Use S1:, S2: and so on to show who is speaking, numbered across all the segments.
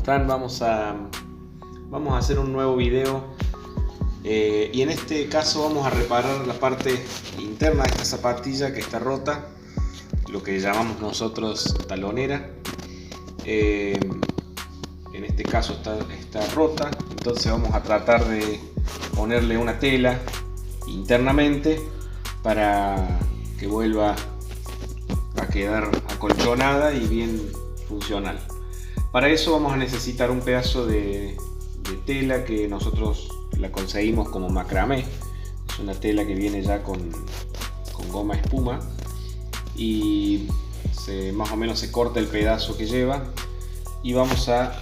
S1: están? Vamos a hacer un nuevo video y en este caso vamos a reparar la parte interna de esta zapatilla que está rota, lo que llamamos nosotros talonera. En este caso está rota, entonces vamos a tratar de ponerle una tela internamente para que vuelva a quedar acolchonada y bien funcional. Para eso vamos a necesitar un pedazo de tela que nosotros la conseguimos como macramé. Es una tela que viene ya con goma espuma y más o menos se corta el pedazo que lleva, y vamos a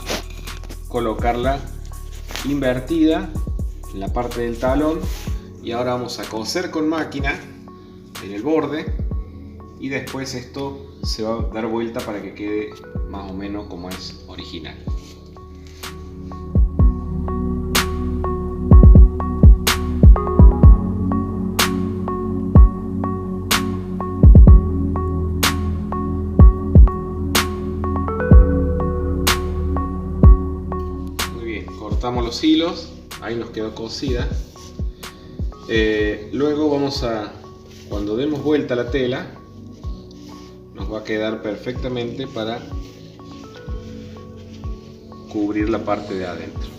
S1: colocarla invertida en la parte del talón, y ahora vamos a coser con máquina en el borde y después esto se va a dar vuelta para que quede más o menos como es original. Muy bien, cortamos los hilos, ahí nos quedó cosida. Luego cuando demos vuelta la tela, nos va a quedar perfectamente para cubrir la parte de adentro.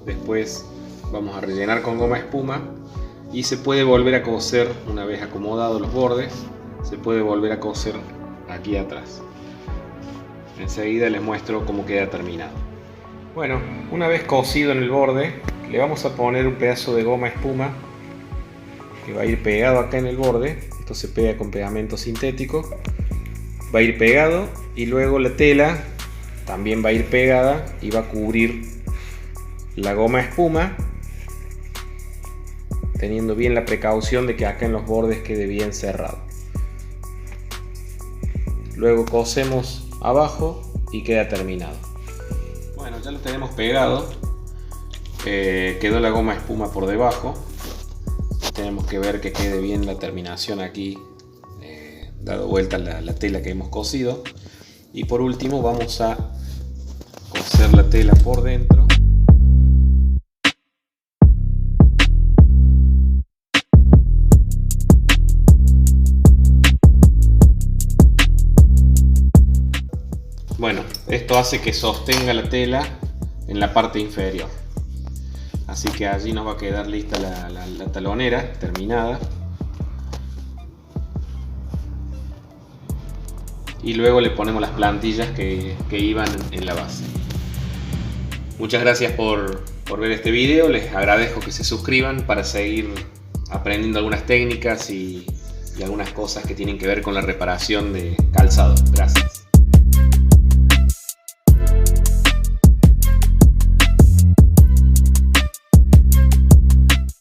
S1: Después vamos a rellenar con goma espuma y se puede volver a coser una vez acomodados los bordes, se puede volver a coser aquí atrás. Enseguida les muestro cómo queda terminado. Bueno, una vez cosido en el borde, le vamos a poner un pedazo de goma espuma que va a ir pegado acá en el borde. Esto se pega con pegamento sintético, va a ir pegado, y luego la tela también va a ir pegada y va a cubrir la goma espuma, teniendo bien la precaución de que acá en los bordes quede bien cerrado. Luego cosemos abajo y queda terminado. Bueno, ya lo tenemos pegado, quedó la goma espuma por debajo. Tenemos que ver que quede bien la terminación aquí, dado vuelta la tela que hemos cosido. Y por último vamos a coser la tela por dentro. Bueno, esto hace que sostenga la tela en la parte inferior. Así que allí nos va a quedar lista la talonera terminada. Y luego le ponemos las plantillas que iban en la base. Muchas gracias por ver este video. Les agradezco que se suscriban para seguir aprendiendo algunas técnicas y algunas cosas que tienen que ver con la reparación de calzado. Gracias.